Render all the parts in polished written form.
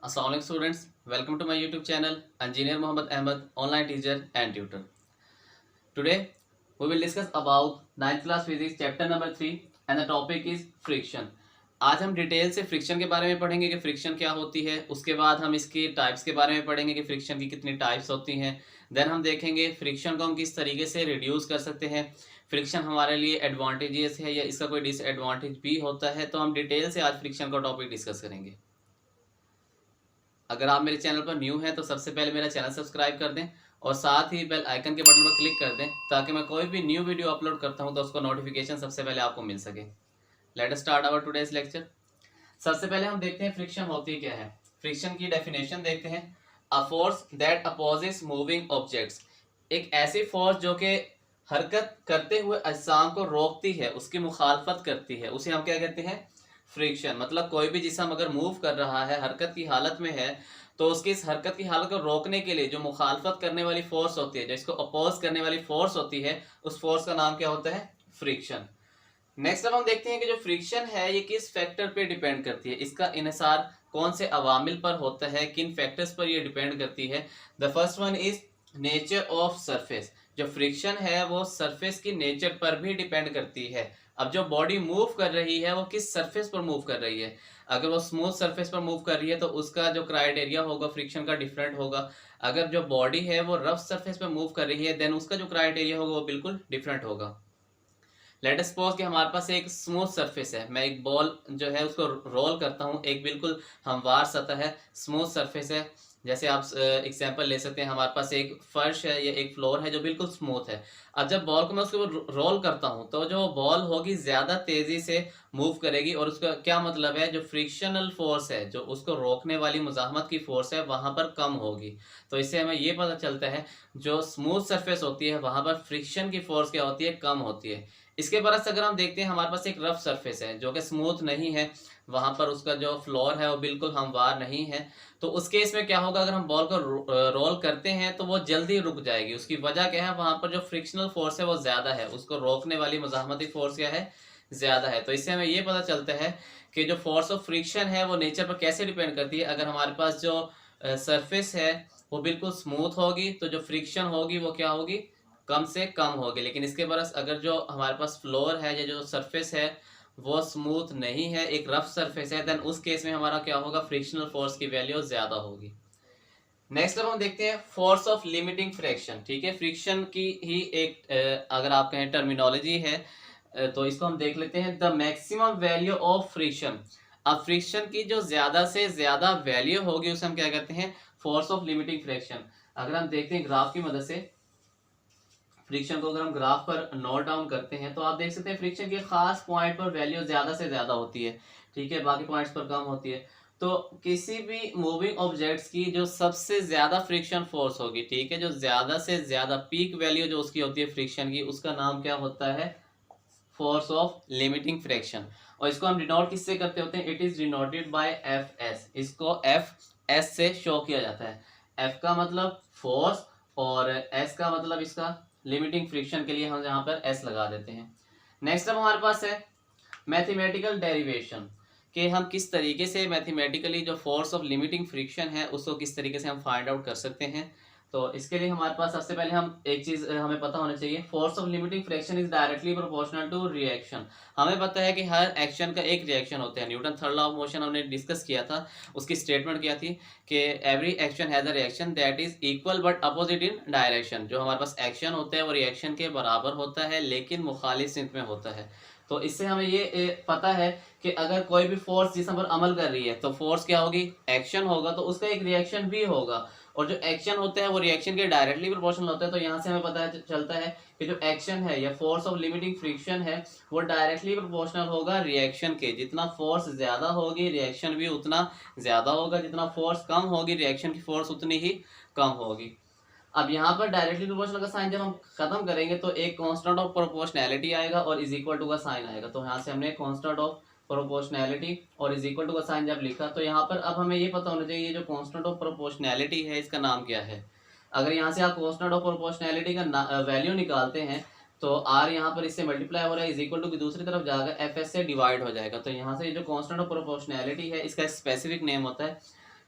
Assalamualaikum students, welcome to my YouTube channel Engineer Mohammed Ahmed, online teacher and tutor. Today we will discuss about 9th class physics chapter number 3 and the topic is friction. आज हम detail से friction के बारे में पढ़ेंगे कि friction क्या होती है। उसके बाद हम इसकी टाइप्स के बारे में पढ़ेंगे कि फ्रिक्शन की कितनी टाइप्स होती हैं। देन हम देखेंगे फ्रिक्शन को हम किस तरीके से रिड्यूस कर सकते हैं, फ्रिक्शन हमारे लिए एडवांटेजेस है या इसका कोई डिसएडवांटेज भी होता है। तो हम डिटेल से आज फ्रिक्शन का टॉपिक डिस्कस करेंगे। अगर आप मेरे चैनल पर न्यू हैं तो सबसे पहले मेरा चैनल सब्सक्राइब कर दें और साथ ही बेल आइकन के बटन पर क्लिक कर दें ताकि मैं कोई भी न्यू वीडियो अपलोड करता हूं तो उसका नोटिफिकेशन सबसे पहले आपको मिल सके। Let us start our today's lecture. सबसे पहले हम देखते हैं फ्रिक्शन होती क्या है। फ्रिक्शन की डेफिनेशन देखते हैं। A force that opposes moving objects, एक ऐसी फोर्स जो कि हरकत करते हुए अजसाम को रोकती है, उसकी मुखालफत करती है, उसे हम क्या कहते हैं, फ्रिक्शन। मतलब कोई भी जिसम अगर मूव कर रहा है, हरकत की हालत में है, तो उसकी इस हरकत की हालत को रोकने के लिए जो मुखालफत करने वाली फोर्स होती है, जो इसको अपोज करने वाली फोर्स होती है, उस फोर्स का नाम क्या होता है, फ्रिक्शन। नेक्स्ट अब हम देखते हैं कि जो फ्रिक्शन है ये किस फैक्टर पे डिपेंड करती है, इसका इन्हिसार कौन से अवामिल पर होता है, किन फैक्टर्स पर ये डिपेंड करती है। The first one is nature of surface. जो फ्रिक्शन है वो सरफेस की नेचर पर भी डिपेंड करती है। अब जो बॉडी मूव कर रही है वो किस सरफेस पर मूव कर रही है। अगर वो स्मूथ सरफेस पर मूव कर रही है तो उसका जो क्राइटेरिया होगा फ्रिक्शन का डिफरेंट होगा। अगर जो बॉडी है वो रफ सरफेस पर मूव कर रही है देन उसका जो क्राइटेरिया होगा वो बिल्कुल डिफरेंट होगा। लेट अस सपोज कि हमारे पास एक स्मूथ सरफेस है, मैं एक बॉल जो है उसको रोल करता हूँ, एक बिल्कुल हमवार सतह है, स्मूथ सरफेस है। जैसे आप एग्जांपल ले सकते हैं, हमारे पास एक फर्श है या एक फ्लोर है जो बिल्कुल स्मूथ है। अब जब बॉल को मैं उसके ऊपर रोल करता हूँ तो जो बॉल होगी ज़्यादा तेज़ी से मूव करेगी और उसका क्या मतलब है, जो फ्रिक्शनल फोर्स है, जो उसको रोकने वाली मुजाहमत की फोर्स है, वहाँ पर कम होगी। तो इससे हमें ये पता चलता है जो स्मूथ सरफेस होती है वहाँ पर फ्रिक्शन की फोर्स क्या होती है, कम होती है। इसके बरस अगर हम देखते हैं, हमारे पास एक रफ सरफेस है जो कि स्मूथ नहीं है, वहां पर उसका जो फ्लोर है वो बिल्कुल हमवार नहीं है, तो उस केस में क्या होगा, अगर हम बॉल को रोल करते हैं तो वो जल्दी रुक जाएगी। उसकी वजह क्या है, वहां पर जो फ्रिक्शनल फोर्स है वो ज्यादा है, उसको रोकने वाली मुजाहमती फोर्स क्या है, ज्यादा है। तो इससे हमें ये पता चलता है कि जो फोर्स ऑफ फ्रिक्शन है वो नेचर पर कैसे डिपेंड करती है। अगर हमारे पास जो सरफेस है वो बिल्कुल स्मूथ होगी तो जो फ्रिक्शन होगी वो क्या होगी, कम से कम होगी। लेकिन इसके बरस अगर जो हमारे पास फ्लोर है या जो सरफेस है वो स्मूथ नहीं है, एक रफ सरफेस है, देन उस केस में हमारा क्या होगा, फ्रिक्शनल फोर्स की वैल्यू ज्यादा होगी। नेक्स्ट अब हम देखते हैं फोर्स ऑफ लिमिटिंग फ्रैक्शन। ठीक है, फ्रिक्शन की ही एक अगर आप कहें टर्मिनोलॉजी है, तो इसको हम देख लेते हैं। The maximum value of friction. अब फ्रिक्शन की जो ज्यादा से ज्यादा वैल्यू होगी उसे हम क्या कहते हैं, फोर्स ऑफ लिमिटिंग फ्रैक्शन। अगर हम देखते हैं ग्राफ की मदद से फ्रिक्शन को, अगर हम ग्राफ पर नोट डाउन करते हैं तो आप देख सकते हैं फ्रिक्शन के खास पॉइंट पर वैल्यू ज्यादा से ज्यादा होती है, ठीक है, बाकी पॉइंट्स पर कम होती है। तो किसी भी मूविंग ऑब्जेक्ट्स की जो सबसे ज्यादा फ्रिक्शन फोर्स होगी, ठीक है, जो ज्यादा से ज्यादा पीक वैल्यू जो उसकी होती है फ्रिक्शन की, उसका नाम क्या होता है, फोर्स ऑफ लिमिटिंग फ्रैक्शन। और इसको हम डिनोट किससे करते होते हैं, it is denoted by F S. इसको एफ एस से शो किया जाता है। एफ का मतलब फोर्स और एस का मतलब इसका लिमिटिंग फ्रिक्शन के लिए हम यहाँ पर एस लगा देते हैं। नेक्स्ट अब हमारे पास है मैथमेटिकल डेरिवेशन, कि हम किस तरीके से मैथमेटिकली जो फोर्स ऑफ लिमिटिंग फ्रिक्शन है उसको किस तरीके से हम फाइंड आउट कर सकते हैं। तो इसके लिए हमारे पास सबसे पहले हम एक चीज हमें पता होना चाहिए, force of limiting fraction is directly proportional to reaction. हमें पता है कि हर एक्शन का एक रिएक्शन होता है। Newton third law of motion हमने डिस्कस किया था, उसकी स्टेटमेंट क्या थी कि every action has a reaction that is equal but opposite in direction. जो हमारे पास एक्शन होता है वो रिएक्शन के बराबर होता है लेकिन मुखालिफ सिमत में होता है। तो इससे हमें ये पता है कि अगर कोई भी फोर्स जिसम पर अमल कर रही है तो फोर्स क्या होगी, एक्शन होगा, तो उसका एक रिएक्शन भी होगा। और जो एक्शन होता है वो रिएक्शन के डायरेक्टली प्रोपोर्शनल होता है। तो यहाँ से हमें पता चलता है कि जो एक्शन है या फोर्स ऑफ लिमिटिंग फ्रिक्शन है वो डायरेक्टली प्रोपोर्शनल होगा रिएक्शन के। जितना फोर्स ज्यादा होगी रिएक्शन भी उतना ज्यादा होगा, जितना फोर्स कम होगी रिएक्शन की फोर्स उतनी ही कम होगी। अब यहाँ पर डायरेक्टली प्रोपोर्शनल का साइन जब हम खत्म करेंगे तो एक कांस्टेंट ऑफ प्रोपोर्शनैलिटी आएगा और इज इक्वल टू का साइन आएगा। तो यहाँ से हमने कांस्टेंट ऑफ प्रोपोर्शनैलिटी और इज इक्वल टू का साइन जब लिखा तो यहाँ पर अब हमें ये पता होना चाहिए जो कांस्टेंट ऑफ प्रोपोर्शनैलिटी है इसका नाम क्या है। अगर यहाँ से आप कांस्टेंट ऑफ प्रोपोर्शनैलिटी का वैल्यू निकालते हैं तो आर यहाँ पर इससे मल्टीप्लाई हो रहा है, इज इक्वल टू की दूसरी तरफ जाकर एफ एस से डिवाइड हो जाएगा। तो यहाँ से जो कांस्टेंट ऑफ प्रोपोर्शनैलिटी है इसका स्पेसिफिक नेम होता है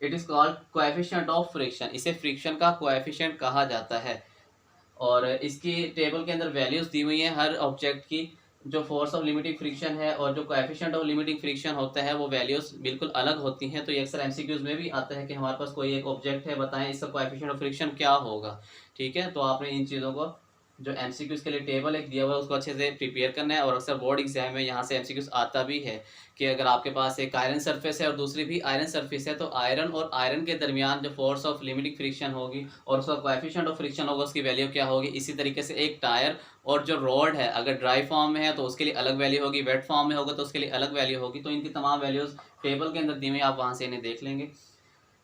it is called coefficient of friction, इसे फ्रिक्शन का कोएफिशिएंट कहा जाता है। और इसकी टेबल के अंदर वैल्यूज दी हुई हैं हर ऑब्जेक्ट की, जो फोर्स ऑफ लिमिटिंग फ्रिक्शन है और जो कोएफिशिएंट ऑफ लिमिटिंग फ्रिक्शन होता है वो वैल्यूज बिल्कुल अलग होती हैं। तो ये अक्सर एमसीक्यूज में भी आता है कि हमारे पास कोई एक ऑब्जेक्ट है, बताएं इसका कोएफिशिएंट ऑफ फ्रिक्शन क्या होगा। ठीक है, तो आपने इन चीज़ों को, जो एमसीक्यूज के लिए टेबल एक दिया हुआ है उसको अच्छे से प्रिपेयर करना है। और अक्सर बोर्ड एग्जाम में यहाँ से एमसीक्यूज आता भी है कि अगर आपके पास एक आयरन सरफेस है और दूसरी भी आयरन सरफेस है, तो आयरन और आयरन के दरमियान जो फोर्स ऑफ लिमिटिंग फ्रिक्शन होगी और उसका कोएफिशिएंट ऑफ फ्रिक्शन होगा उसकी वैल्यू क्या होगी। इसी तरीके से एक टायर और जो रॉड है, अगर ड्राई फॉर्म में है तो उसके लिए अलग वैल्यू होगी, वेट फॉर्म में होगा तो उसके लिए अलग वैल्यू होगी। तो इनकी तमाम वैल्यूज टेबल के अंदर दी हुई, आप वहाँ से इन्हें देख लेंगे।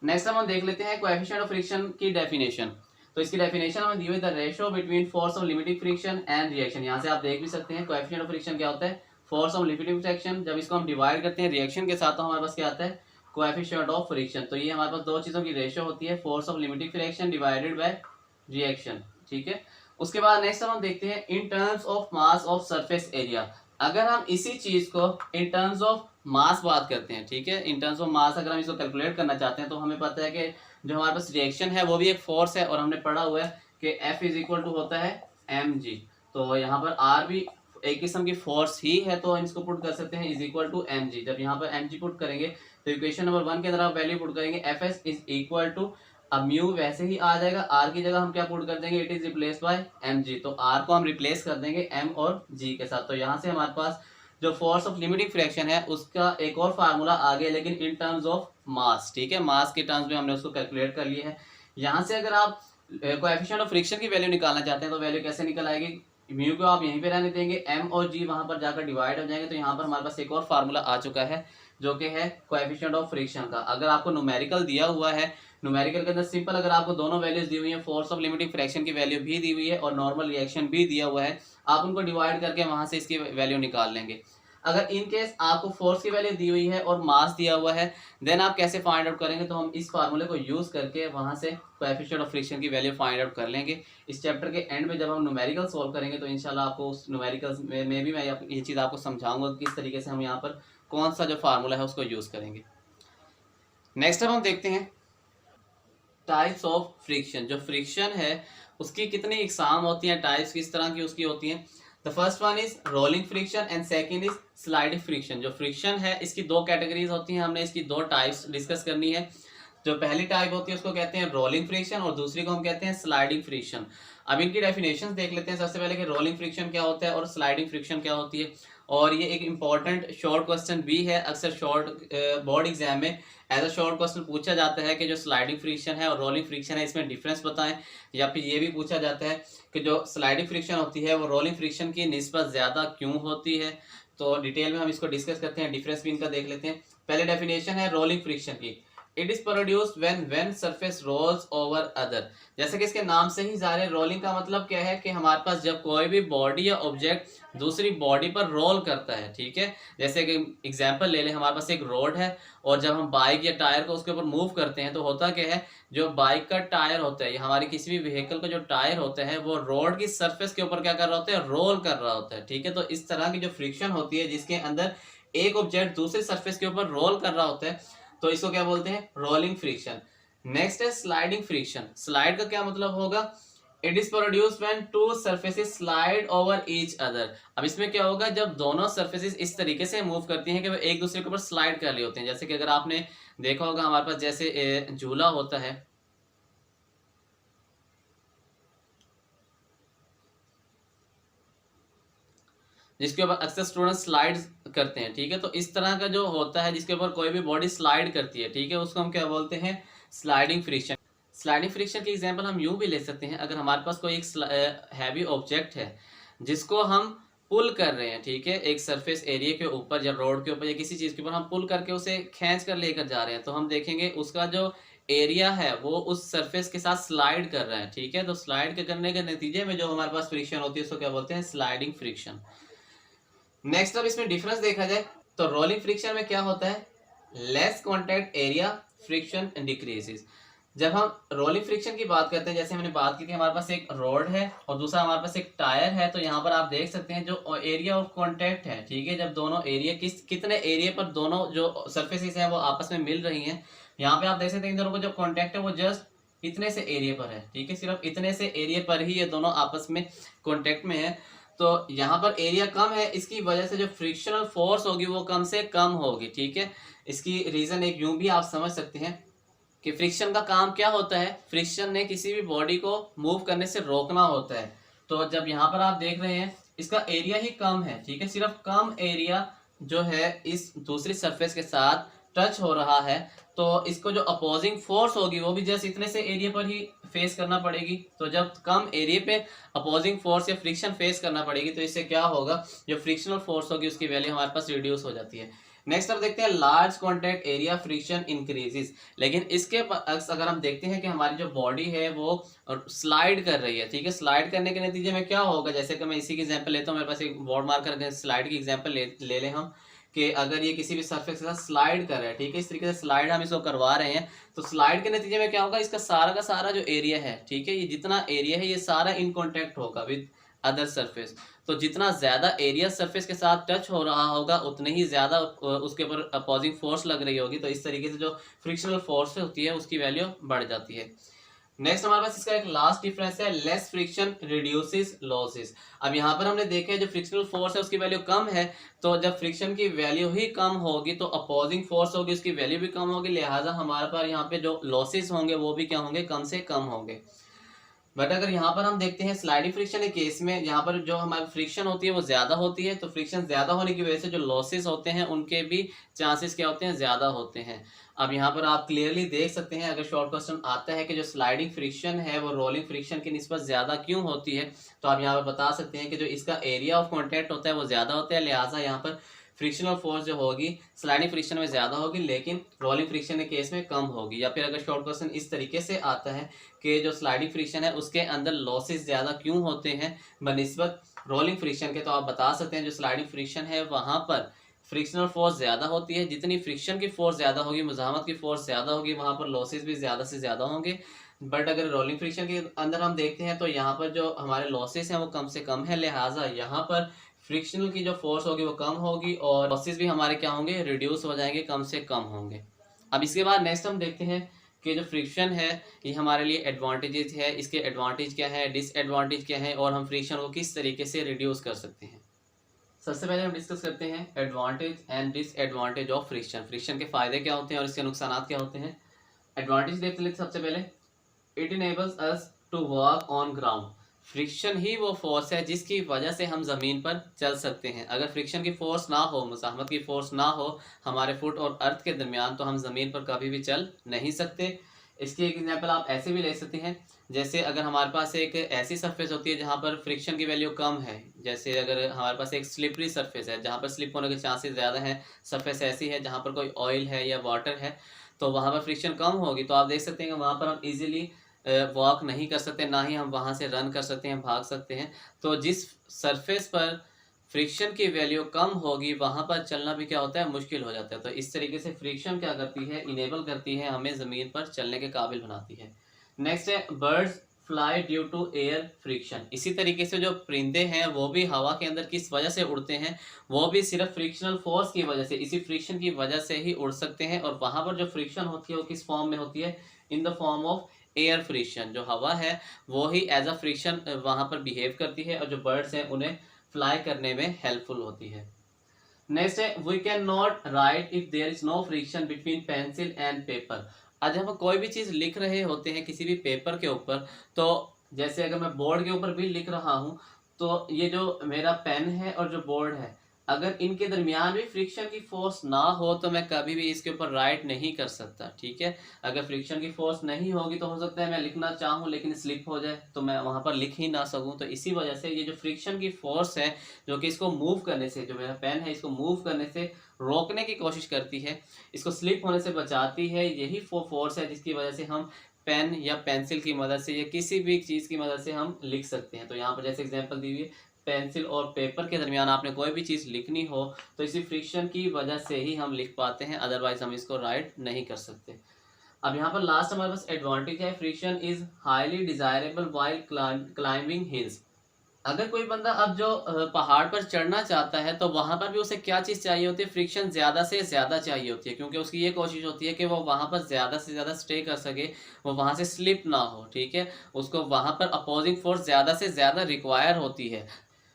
नेक्स्ट हम देख लेते हैं कोएफिशिएंट ऑफ फ्रिक्शन की डेफिनेशन। तो इसकी डेफिनेशन हमें दी हुई, the ratio between force of limiting friction and reaction. यहाँ से आप देख भी सकते हैं कोएफिशिएंट ऑफ फ्रिक्शन क्या होता है, फोर्स ऑफ लिमिटिंग फ्रिक्शन। जब इसको हम डिवाइड करते हैं रिएक्शन के साथ तो हमारे पास क्या आता है, कोएफिशिएंट ऑफ फ्रिक्शन। तो ये हमारे पास दो चीज़ों की रेशियो होती है, force of limiting friction divided by reaction. ठीक है, उसके बाद नेक्स्ट हम देखते हैं in terms of mass of surface area. अगर हम इसी चीज को इन टर्म्स ऑफ मास बात करते हैं, ठीक है, इन टर्म्स ऑफ मास अगर हम इसको कैलकुलेट करना चाहते हैं तो हमें पता है कि जो हमारे पास रिएक्शन है वो भी एक फोर्स है और हमने पढ़ा हुआ है कि F इज इक्वल टू होता है mg। तो यहाँ पर R भी एक किस्म की फोर्स ही है, तो हम इसको पुट कर सकते हैं इज इक्वल टू mg। जब यहाँ पर mg पुट करेंगे तो इक्वेशन नंबर 1 के अंदर आप वैल्यू पुट करेंगे Fs इज इक्वल टू, अब म्यू वैसे ही आ जाएगा, R की जगह हम क्या पुट कर देंगे, it is replace by mg। तो R को हम रिप्लेस कर देंगे m और g के साथ। तो यहाँ से हमारे पास जो फोर्स ऑफ लिमिटिंग फ्रैक्शन है उसका एक और फार्मूला आ गया, लेकिन इन टर्म्स ऑफ मास। ठीक है, मास के टर्म्स में हमने उसको कैलकुलेट कर लिया है। यहाँ से अगर आप कोएफिशिएंट ऑफ फ्रिक्शन की वैल्यू निकालना चाहते हैं तो वैल्यू कैसे निकल आएगी, म्यू को आप यहीं पे रहने देंगे, m और g वहां पर जाकर डिवाइड हो जाएंगे। तो यहाँ पर हमारे पास एक और फार्मूला आ चुका है जो कि है कोएफिशिएंट ऑफ फ्रिक्शन का। अगर आपको न्यूमेरिकल दिया हुआ है, न्यूमेरिकल के अंदर सिंपल अगर आपको दोनों वैल्यूज दी हुई है, फोर्स ऑफ लिमिटिंग फ्रैक्शन की वैल्यू भी दी हुई है और नॉर्मल रिएक्शन भी दिया हुआ है, आप उनको डिवाइड करके वहां से इसकी वैल्यू निकाल लेंगे। अगर इन केस आपको फोर्स की वैल्यू दी हुई है और मास दिया हुआ है, देन आप कैसे फाइंड आउट करेंगे, तो हम इस फार्मूले को यूज करके वहां से कोएफिशिएंट ऑफ फ्रिक्शन की वैल्यू फाइंड आउट कर लेंगे। इस चैप्टर के एंड में जब हम न्यूमेरिकल सॉल्व करेंगे तो इंशाल्लाह आपको उस न्यूमेरिकल में भी मैं ये चीज़ आपको समझाऊंगा किस तरीके से हम यहाँ पर कौन सा जो फार्मूला है उसको यूज करेंगे। नेक्स्ट अब हम देखते हैं टाइप्स ऑफ फ्रिक्शन। जो फ्रिक्शन है उसकी कितनी इकसाम होती हैं, टाइप्स किस तरह की उसकी होती हैं। The first one is rolling friction and second is sliding friction. जो फ्रिक्शन है इसकी दो कैटेगरीज होती हैं, हमने इसकी दो टाइप्स डिस्कस करनी है। जो पहली टाइप होती है उसको कहते हैं रोलिंग फ्रिक्शन और दूसरी को हम कहते हैं स्लाइडिंग फ्रिक्शन। अब इनकी डेफिनेशन देख लेते हैं सबसे पहले कि रोलिंग फ्रिक्शन क्या होता है और स्लाइडिंग फ्रिक्शन क्या होती है। और ये एक इंपॉर्टेंट शॉर्ट क्वेश्चन भी है, अक्सर शॉर्ट बोर्ड एग्जाम में एज अ शॉर्ट क्वेश्चन पूछा जाता है कि जो स्लाइडिंग फ्रिक्शन है और रोलिंग फ्रिक्शन है इसमें डिफरेंस बताएं। या फिर ये भी पूछा जाता है कि जो स्लाइडिंग फ्रिक्शन होती है वो रोलिंग फ्रिक्शन की निस्बत ज़्यादा क्यों होती है। तो डिटेल में हम इसको डिस्कस करते हैं, डिफरेंस भी इनका देख लेते हैं। पहले डेफिनेशन है रोलिंग फ्रिक्शन की, it is produced when surface rolls over other. जैसे कि इसके नाम से ही ज़ाहिर है, रोलिंग का मतलब क्या है कि हमारे पास जब कोई भी बॉडी या ऑब्जेक्ट दूसरी बॉडी पर रोल करता है। ठीक है, जैसे कि एग्जांपल ले लें, हमारे पास एक रोड है और जब हम बाइक या टायर को उसके ऊपर मूव करते हैं तो होता क्या है, जो बाइक का टायर होता है या हमारी किसी भी व्हीकल का जो टायर होता है वो रोड की सरफेस के ऊपर क्या कर रहा होता है, रोल कर रहा होता है। ठीक है, तो इस तरह की जो फ्रिक्शन होती है जिसके अंदर एक ऑब्जेक्ट दूसरी सरफेस के ऊपर रोल कर रहा होता है, तो इसको क्या बोलते हैं, रोलिंग फ्रिक्शन। नेक्स्ट है स्लाइडिंग फ्रिक्शन। स्लाइड का क्या मतलब होगा, it is produced when to surfaces slide over each other. अब इसमें क्या होगा, जब दोनों सरफेसेस इस तरीके से मूव करती हैं कि वो एक दूसरे के ऊपर स्लाइड कर रहे होते हैं। जैसे कि अगर आपने देखा होगा हमारे पास जैसे झूला होता है, जिसके ऊपर अक्सर स्टूडेंट स्लाइड करते हैं। ठीक है, तो इस तरह का जो होता है जिसके ऊपर कोई भी बॉडी स्लाइड करती है, ठीक है, उसको हम क्या बोलते हैं, स्लाइडिंग फ्रिक्शन। स्लाइडिंग फ्रिक्शन की एग्जांपल हम यूं भी ले सकते हैं, अगर हमारे पास कोई एक हैवी ऑब्जेक्ट है जिसको हम पुल कर रहे हैं, ठीक है, एक सरफेस एरिया के ऊपर या रोड के ऊपर या किसी चीज़ के ऊपर हम पुल करके उसे खींच कर लेकर जा रहे हैं, तो हम देखेंगे उसका जो एरिया है वो उस सरफेस के साथ स्लाइड कर रहा है। ठीक है, तो स्लाइड करने के नतीजे में जो हमारे पास फ्रिक्शन होती है उसको क्या बोलते हैं, स्लाइडिंग फ्रिक्शन। नेक्स्ट अब इसमें डिफरेंस देखा जाए तो रोलिंग फ्रिक्शन में क्या होता है, less contact area friction decreases. जब हम रोलिंग फ्रिक्शन की बात करते हैं, जैसे हमने बात की थी, हमारे पास एक रोड है और दूसरा हमारे पास एक टायर है, तो यहाँ पर आप देख सकते हैं जो एरिया ऑफ कॉन्टैक्ट है, ठीक है, जब दोनों एरिया कितने एरिया पर दोनों जो सरफेसेस हैं वो आपस में मिल रही हैं, यहाँ पे आप देख सकते हैं इन दोनों का जो कॉन्टैक्ट है वो जस्ट इतने से एरिया पर है, ठीक है, सिर्फ इतने से एरिया पर ही ये दोनों आपस में कॉन्टैक्ट में है। तो यहाँ पर एरिया कम है, इसकी वजह से जो फ्रिक्शनल फोर्स होगी वो कम से कम होगी, ठीक है। इसकी रीजन एक यूं भी आप समझ सकते हैं कि फ्रिक्शन का काम क्या होता है, फ्रिक्शन ने किसी भी बॉडी को मूव करने से रोकना होता है। तो जब यहाँ पर आप देख रहे हैं इसका एरिया ही कम है, ठीक है, सिर्फ कम एरिया जो है इस दूसरी सरफेस के साथ टच हो रहा है, तो इसको जो अपोजिंग फोर्स होगी वो भी जस्ट इतने से एरिया पर ही फेस करना पड़ेगी। तो जब कम एरिया पे अपोजिंग फोर्स या फ्रिक्शन फेस करना पड़ेगी तो इससे क्या होगा, जो फ्रिक्शनल फोर्स होगी उसकी वैल्यू हमारे पास रिड्यूस हो जाती है। नेक्स्ट अब देखते हैं large contact area friction increases. लेकिन इसके अगर हम देखते हैं कि हमारी जो बॉडी है वो स्लाइड कर रही है, ठीक है, स्लाइड करने के नतीजे में क्या होगा, जैसे कि मैं इसी की एग्जांपल लेता हूँ, मेरे पास एक बोर्ड मार्कर स्लाइड की एग्जांपल ले लें हम, कि अगर ये किसी भी सरफेस के साथ स्लाइड कर रहा है, ठीक है, इस तरीके से स्लाइड हम इसको करवा रहे हैं, तो स्लाइड के नतीजे में क्या होगा, इसका सारा का सारा जो एरिया है, ठीक है, ये जितना एरिया है ये सारा इन कॉन्टैक्ट होगा विद अदर सरफेस। तो जितना ज्यादा एरिया सरफेस के साथ टच हो रहा होगा उतने ही ज्यादा उसके ऊपर अपोजिंग फोर्स लग रही होगी। तो इस तरीके से जो फ्रिक्शनल फोर्स होती है उसकी वैल्यू बढ़ जाती है। नेक्स्ट हमारे पास इसका एक लास्ट डिफरेंस है, लेस फ्रिक्शन रिड्यूसेस लॉसेस। अब यहाँ पर हमने देखा है जो फ्रिक्शनल फोर्स है उसकी वैल्यू कम है, तो जब फ्रिक्शन की वैल्यू ही कम होगी तो अपोजिंग फोर्स होगी उसकी वैल्यू भी कम होगी, लिहाजा हमारे पास यहाँ पे जो लॉसेस होंगे वो भी क्या होंगे, कम से कम होंगे। बट अगर यहाँ पर हम देखते हैं स्लाइडिंग फ्रिक्शन के केस में, यहाँ पर जो हमारी फ्रिक्शन होती है वो ज्यादा होती है, तो फ्रिक्शन ज्यादा होने की वजह से जो लॉसेस होते हैं उनके भी चांसेस क्या होते हैं, ज्यादा होते हैं। अब यहाँ पर आप क्लियरली देख सकते हैं, अगर शॉर्ट क्वेश्चन आता है कि जो स्लाइडिंग फ्रिक्शन है वो रोलिंग फ्रिक्शन की निस्बत ज्यादा क्यों होती है, तो आप यहाँ पर बता सकते हैं कि जो इसका एरिया ऑफ कॉन्टैक्ट होता है वो ज्यादा होता है, लिहाजा यहाँ पर फ्रिक्शनल फोर्स जो होगी स्लाइडिंग फ्रिक्शन में ज्यादा होगी लेकिन रोलिंग फ्रिक्शन के केस में कम होगी। या फिर अगर शॉर्ट क्वेश्चन इस तरीके से आता है कि जो स्लाइडिंग फ्रिक्शन है उसके अंदर लॉसेस ज्यादा क्यों होते हैं बनिस्बत रोलिंग फ्रिक्शन के, तो आप बता सकते हैं जो स्लाइडिंग फ्रिक्शन है वहां पर फ्रिक्शनल फोर्स ज्यादा होती है, जितनी फ्रिक्शन की फोर्स ज्यादा होगी, मुजाहमत की फोर्स ज्यादा होगी, वहां पर लॉसेस भी ज्यादा से ज्यादा होंगे। बट अगर रोलिंग फ्रिक्शन के अंदर हम देखते हैं तो यहाँ पर जो हमारे लॉसेस हैं वो कम से कम है, लिहाजा यहाँ पर फ्रिक्शनल की जो फोर्स होगी वो कम होगी और लॉसेस भी हमारे क्या होंगे, रिड्यूस हो जाएंगे, कम से कम होंगे। अब इसके बाद नेक्स्ट हम देखते हैं कि जो फ्रिक्शन है ये हमारे लिए एडवांटेजेस है, इसके एडवांटेज क्या है, डिसएडवांटेज क्या है और हम फ्रिक्शन को किस तरीके से रिड्यूस कर सकते हैं। सबसे पहले हम डिस्कस करते हैं advantage and disadvantage of friction. Friction के फायदे क्या होते हैं और इसके नुकसान क्या होते हैं। एडवांटेज देखते हैं सबसे पहले, it enables us to walk on ground. Friction ही वो फोर्स है जिसकी वजह से हम ज़मीन पर चल सकते हैं। अगर फ्रिक्शन की फोर्स ना हो, मुज़ाहमत की फोर्स ना हो हमारे फुट और अर्थ के दरमियान, तो हम ज़मीन पर कभी भी चल नहीं सकते। इसकी एक एग्जांपल आप ऐसे भी ले सकते हैं, जैसे अगर हमारे पास एक ऐसी सरफेस होती है जहाँ पर फ्रिक्शन की वैल्यू कम है, जैसे अगर हमारे पास एक स्लिपरी सरफेस है जहाँ पर स्लिप होने के चांसेस ज़्यादा हैं, सरफेस ऐसी है जहाँ पर कोई ऑयल है या वाटर है, तो वहाँ पर फ्रिक्शन कम होगी, तो आप देख सकते हैं कि वहाँ पर हम इजीली वॉक नहीं कर सकते, ना ही हम वहाँ से रन कर सकते हैं, भाग सकते हैं। तो जिस सरफेस पर फ्रिक्शन की वैल्यू कम होगी वहाँ पर चलना भी क्या होता है, मुश्किल हो जाता है। तो इस तरीके से फ्रिक्शन क्या करती है, इनेबल करती है, हमें ज़मीन पर चलने के काबिल बनाती है। नेक्स्ट है birds fly due to air friction. इसी तरीके से जो परिंदे हैं वो भी हवा के अंदर किस वजह से उड़ते हैं, वो भी सिर्फ फ्रिक्शनल फोर्स की वजह से, इसी फ्रिक्शन की वजह से ही उड़ सकते हैं। और वहाँ पर जो फ्रिक्शन होती है वो किस फॉर्म में होती है, in the form of air friction. जो हवा है वो ही एज अ फ्रिक्शन वहाँ पर बिहेव करती है और जो बर्ड्स हैं उन्हें फ्लाई करने में हेल्पफुल होती है। नेक्स्ट है we can not write if there is no friction between pencil and paper. आज हम कोई भी चीज़ लिख रहे होते हैं किसी भी पेपर के ऊपर, तो जैसे अगर मैं बोर्ड के ऊपर भी लिख रहा हूँ तो ये जो मेरा पेन है और जो बोर्ड है, अगर इनके दरमियान भी फ्रिक्शन की फोर्स ना हो तो मैं कभी भी इसके ऊपर राइट नहीं कर सकता, ठीक है। अगर फ्रिक्शन की फोर्स नहीं होगी तो हो सकता है मैं लिखना चाहूँ लेकिन स्लिप हो जाए तो मैं वहाँ पर लिख ही ना सकूँ। तो इसी वजह से ये जो फ्रिक्शन की फोर्स है जो कि इसको मूव करने से, जो मेरा पेन है इसको मूव करने से रोकने की कोशिश करती है, इसको स्लिप होने से बचाती है, यही वो फोर्स है जिसकी वजह से हम पेन या पेंसिल की मदद से या किसी भी चीज़ की मदद से हम लिख सकते हैं। तो यहाँ पर जैसे एग्जांपल दी हुई है, पेंसिल और पेपर के दरमियान आपने कोई भी चीज़ लिखनी हो तो इसी फ्रिक्शन की वजह से ही हम लिख पाते हैं, अदरवाइज हम इसको राइट नहीं कर सकते। अब यहाँ पर लास्ट हमारे पास एडवांटेज है, friction is highly desirable while climbing hills. अगर कोई बंदा अब जो पहाड़ पर चढ़ना चाहता है तो वहां पर भी उसे क्या चीज चाहिए होती है, फ्रिक्शन ज्यादा से ज्यादा चाहिए होती है, क्योंकि उसकी ये कोशिश होती है कि वो वहां पर ज्यादा से ज्यादा स्टे कर सके, वो वहां से स्लिप ना हो, ठीक है। उसको वहां पर अपोजिंग फोर्स ज्यादा से ज्यादा रिक्वायर होती है।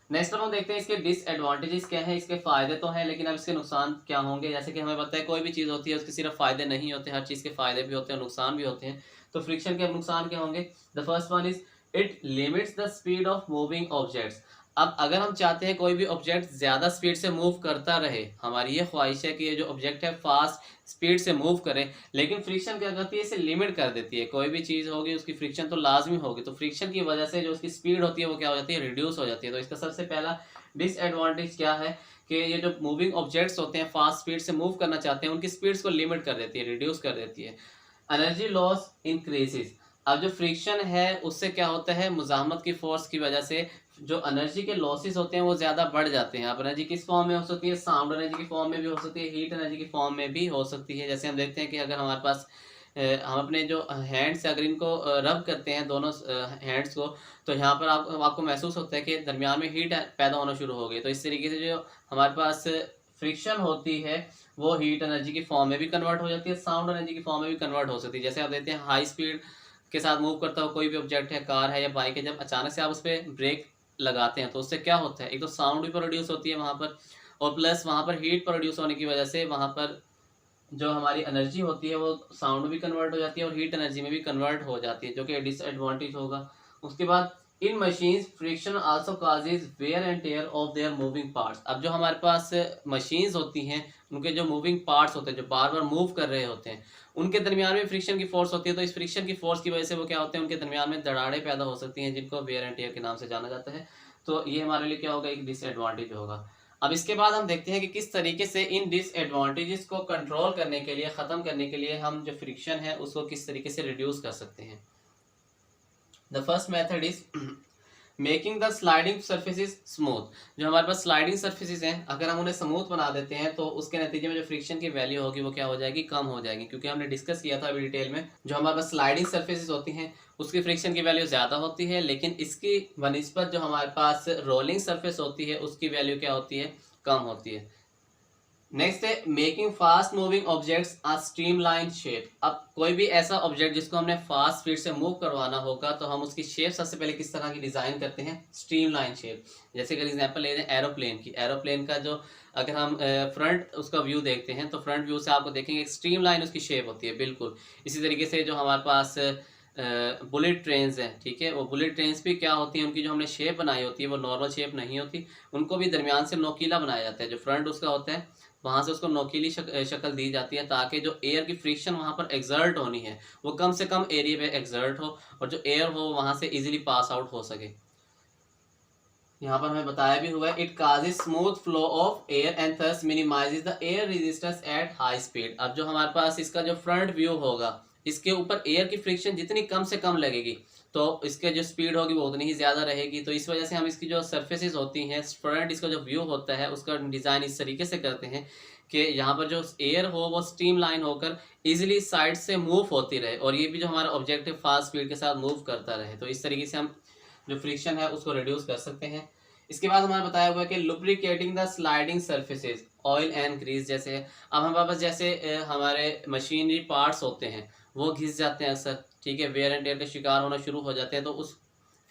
नेक्स्ट हम देखते हैं इसके डिसएडवांटेजेस क्या है। इसके फायदे तो हैं लेकिन अब इसके नुकसान क्या होंगे। जैसे कि हमें पता है कोई भी चीज़ होती है उसके सिर्फ फायदे नहीं होते, हर चीज़ के फायदे भी होते हैं, नुकसान भी होते हैं। तो फ्रिक्शन के अब नुकसान क्या होंगे। The first one is it limits the speed of moving objects. अब अगर हम चाहते हैं कोई भी ऑब्जेक्ट ज़्यादा स्पीड से मूव करता रहे, हमारी ये ख्वाहिश है कि ये जो ऑब्जेक्ट है फास्ट स्पीड से मूव करे, लेकिन फ्रिक्शन क्या करती है, इसे लिमिट कर देती है। कोई भी चीज़ होगी उसकी फ्रिक्शन तो लाजमी होगी, तो फ्रिक्शन की वजह से जो उसकी स्पीड होती है वो क्या हो जाती है, रिड्यूस हो जाती है। तो इसका सबसे पहला डिसएडवांटेज क्या है कि ये जो मूविंग ऑब्जेक्ट्स होते हैं फास्ट स्पीड से मूव करना चाहते हैं, उनकी स्पीड्स को लिमिट कर देती है, रिड्यूस कर देती है। Energy loss increases. अब जो फ्रिक्शन है उससे क्या होता है, मुजाहमत की फोर्स की वजह से जो एनर्जी के लॉसेस होते हैं वो ज़्यादा बढ़ जाते हैं। अब एनर्जी किस फॉर्म में हो सकती है, साउंड एनर्जी की फॉर्म में भी हो सकती है, हीट एनर्जी की फॉर्म में भी हो सकती है। जैसे हम देखते हैं कि अगर हमारे पास हम अपने जो हैंड्स से अगर इनको रब करते हैं दोनों हैंड्स को, तो यहाँ पर आपको महसूस होता है कि दरमियान में हीट पैदा होना शुरू हो गई। तो इस तरीके से जो हमारे पास फ्रिक्शन होती है वो हीट एनर्जी की फॉर्म में भी कन्वर्ट हो जाती है, साउंड एनर्जी की फॉर्म में भी कन्वर्ट हो सकती है। जैसे आप देखते हैं हाई स्पीड के साथ मूव करता हो कोई भी ऑब्जेक्ट है, कार है या बाइक है, जब अचानक से आप उस पर ब्रेक लगाते हैं तो उससे क्या होता है, एक तो साउंड भी प्रोड्यूस होती है वहाँ पर, और प्लस वहाँ पर हीट प्रोड्यूस होने की वजह से वहाँ पर जो हमारी एनर्जी होती है वो साउंड में भी कन्वर्ट हो जाती है और हीट एनर्जी में भी कन्वर्ट हो जाती है, जो कि डिसएडवांटेज होगा। उसके बाद in machines friction also causes wear and tear of their moving parts. अब जो हमारे पास मशीन्स होती हैं उनके जो मूविंग पार्ट्स होते हैं जो बार बार मूव कर रहे होते हैं, उनके दरमियान में फ्रिक्शन की फोर्स होती है। तो इस फ्रिक्शन की फोर्स की वजह से वो क्या होते हैं, उनके दरमियान में दरारें पैदा हो सकती हैं, जिनको वेयर एंड टेयर के नाम से जाना जाता है। तो ये हमारे लिए क्या होगा, एक डिसएडवांटेज होगा। अब इसके बाद हम देखते हैं कि किस तरीके से इन डिसएडवांटेजेस को कंट्रोल करने के लिए, ख़त्म करने के लिए हम जो फ्रिक्शन है उसको किस तरीके से रिड्यूस कर सकते हैं। The first method is making the sliding surfaces smooth. जो हमारे पास स्लाइडिंग सर्फेसिस हैं अगर हम उन्हें स्मूथ बना देते हैं तो उसके नतीजे में जो फ्रिक्शन की वैल्यू होगी वो क्या हो जाएगी, कम हो जाएगी। क्योंकि हमने डिस्कस किया था अभी डिटेल में, जो हमारे पास स्लाइडिंग सर्फेसिस होती हैं उसकी फ्रिक्शन की वैल्यू ज़्यादा होती है, लेकिन इसकी बनिस्बत जो हमारे पास रोलिंग सर्फेस होती है उसकी वैल्यू क्या होती है, कम होती है। नेक्स्ट है मेकिंग फास्ट मूविंग ऑब्जेक्ट्स आ स्ट्रीमलाइन शेप। अब कोई भी ऐसा ऑब्जेक्ट जिसको हमने फास्ट स्पीड से मूव करवाना होगा तो हम उसकी शेप सबसे पहले किस तरह की डिज़ाइन करते हैं, स्ट्रीमलाइन शेप। जैसे अगर एग्जांपल ले लें एरोप्लेन की, एरोप्लेन का जो अगर हम फ्रंट उसका व्यू देखते हैं तो फ्रंट व्यू से आपको देखेंगे स्ट्रीमलाइन उसकी शेप होती है बिल्कुल। इसी तरीके से जो हमारे पास बुलेट ट्रेन्स हैं, ठीक है, वो बुलेट ट्रेन्स भी क्या होती हैं, उनकी जो हमने शेप बनाई होती है वो नॉर्मल शेप नहीं होती, उनको भी दरमियान से नोकीला बनाया जाता है। जो फ्रंट उसका होता है वहाँ से उसको नोकीली शक्ल दी जाती है ताकि जो एयर की फ्रिक्शन वहाँ पर एक्सर्ट होनी है वो कम से कम एरिया पे एक्सर्ट हो और जो एयर हो वहाँ से इजीली पास आउट हो सके। यहाँ पर हमें बताया भी हुआ है it causes smooth flow of air and thus minimises the air resistance at high speed. अब जो हमारे पास इसका जो फ्रंट व्यू होगा, इसके ऊपर एयर की फ्रिक्शन जितनी कम से कम लगेगी तो इसके जो स्पीड होगी वो उतनी ही ज़्यादा रहेगी। तो इस वजह से हम इसकी जो सर्फेसिस होती हैं, फ्रंट इसका जो व्यू होता है उसका डिज़ाइन इस तरीके से करते हैं कि यहाँ पर जो एयर हो वो स्ट्रीम लाइन होकर इजीली साइड से मूव होती रहे और ये भी जो हमारा ऑब्जेक्टिव फास्ट स्पीड के साथ मूव करता रहे। तो इस तरीके से हम जो फ्रिक्शन है उसको रिड्यूस कर सकते हैं। इसके बाद हमारा बताया हुआ है कि lubricating the sliding surfaces oil and grease. जैसे अब हमारे पास जैसे हमारे मशीनरी पार्ट्स होते हैं वो घिस जाते हैं अक्सर, ठीक है, वेयर एंड टेयर के शिकार होना शुरू हो जाते हैं। तो उस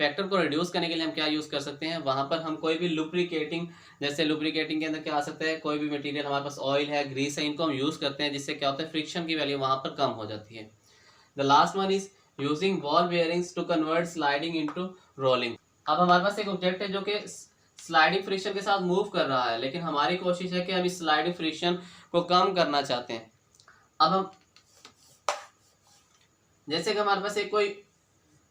फैक्टर को रिड्यूस करने के लिए हम क्या यूज़ कर सकते हैं, वहाँ पर हम कोई भी लुब्रिकेटिंग, जैसे लुब्रिकेटिंग के अंदर क्या आ सकता है, कोई भी मटेरियल हमारे पास ऑयल है, ग्रीस है, इनको हम यूज़ करते हैं जिससे क्या होता है, फ्रिक्शन की वैल्यू वहाँ पर कम हो जाती है। The last one is using ball bearings to convert sliding into rolling. अब हमारे पास एक ऑब्जेक्ट है जो कि स्लाइडिंग फ्रिक्शन के साथ मूव कर रहा है, लेकिन हमारी कोशिश है कि हम इस स्लाइडिंग फ्रिक्शन को कम करना चाहते हैं। अब हम जैसे कि हमारे पास एक कोई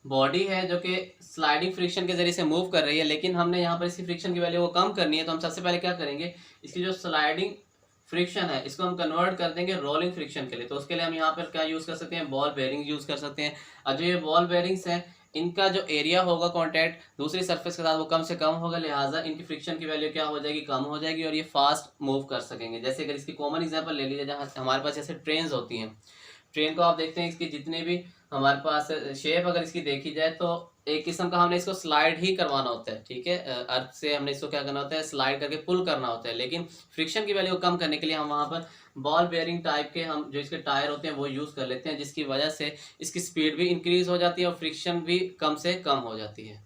बॉडी है जो कि स्लाइडिंग फ्रिक्शन के जरिए से मूव कर रही है, लेकिन हमने यहाँ पर इसकी फ्रिक्शन की वैल्यू को कम करनी है। तो हम सबसे पहले क्या करेंगे, इसकी जो स्लाइडिंग फ्रिक्शन है इसको हम कन्वर्ट कर देंगे रोलिंग फ्रिक्शन के लिए। तो उसके लिए हम यहाँ पर क्या यूज़ कर सकते हैं, बॉल बेयरिंग यूज़ कर सकते हैं। और जो ये बॉल बेयरिंग्स हैं इनका जो एरिया होगा कॉन्टैक्ट दूसरी सरफेस के साथ वो कम से कम होगा, लिहाजा इनकी फ्रिक्शन की वैल्यू क्या हो जाएगी, कम हो जाएगी और ये फास्ट मूव कर सकेंगे। जैसे अगर इसकी कॉमन एग्जांपल ले लीजिए, जहाँ हमारे पास जैसे ट्रेन्स होती हैं, ट्रेन को आप देखते हैं इसकी जितने भी हमारे पास शेप अगर इसकी देखी जाए तो एक किस्म का हमने इसको स्लाइड ही करवाना होता है, ठीक है। अर्थ से हमने इसको क्या करना होता है, स्लाइड करके पुल करना होता है। लेकिन फ्रिक्शन की वैल्यू को कम करने के लिए हम वहाँ पर बॉल बेयरिंग टाइप के हम जो इसके टायर होते हैं वो यूज़ कर लेते हैं, जिसकी वजह से इसकी स्पीड भी इंक्रीज हो जाती है और फ्रिक्शन भी कम से कम हो जाती है।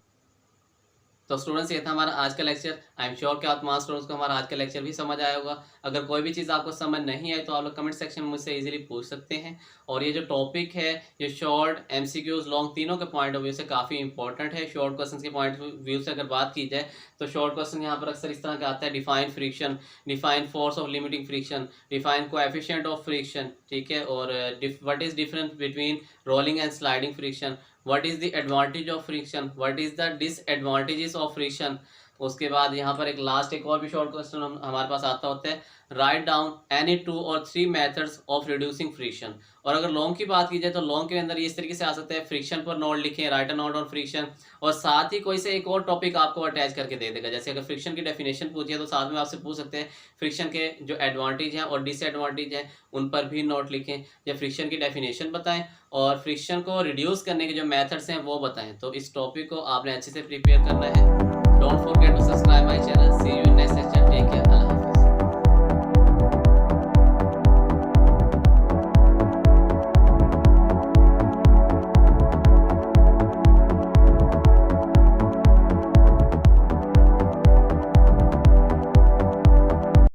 तो स्टूडेंट्स ये था हमारा आज का लेक्चर। आई एम श्योर कि आप तमाम स्टूडेंट्स को हमारा आज का लेक्चर भी समझ आया होगा। अगर कोई भी चीज़ आपको समझ नहीं आई तो आप लोग कमेंट सेक्शन में मुझसे इजीली पूछ सकते हैं। और ये जो टॉपिक है, ये शॉर्ट, एमसीक्यूज, लॉन्ग, तीनों के पॉइंट ऑफ व्यू से काफ़ी इंपॉर्टेंट है। शॉर्ट क्वेश्चन के पॉइंट ऑफ व्यू से अगर बात की जाए तो शॉर्ट क्वेश्चन यहाँ पर अक्सर इस तरह का आता है, define friction, define force of limiting friction, define coefficient of friction, ठीक है। और what is difference between rolling and sliding friction, what is the advantage of friction, what is the disadvantages of friction। उसके बाद यहाँ पर एक और भी शॉर्ट क्वेश्चन हमारे पास आता होता है, write down any 2 or 3 methods of reducing friction. और अगर लॉन्ग की बात की जाए तो लॉन्ग के अंदर ये इस तरीके से आ सकता है, फ्रिक्शन पर नोट लिखें, right a note on friction, और साथ ही कोई से एक और टॉपिक आपको अटैच करके दे देगा। जैसे अगर फ्रिक्शन की डेफिनेशन पूछिए तो साथ में आपसे पूछ सकते हैं फ्रिक्शन के जो एडवांटेज हैं और डिसएडवांटेज हैं उन पर भी नोट लिखें, या फ्रिक्शन की डेफिनेशन बताएं और फ्रिक्शन को रिड्यूस करने के जो मेथड्स हैं वो बताएं। तो इस टॉपिक को आपने अच्छे से प्रिपेयर करना है। Don't forget to subscribe my channel. See you in next lecture. Take care. अल्लाह हाफिज़।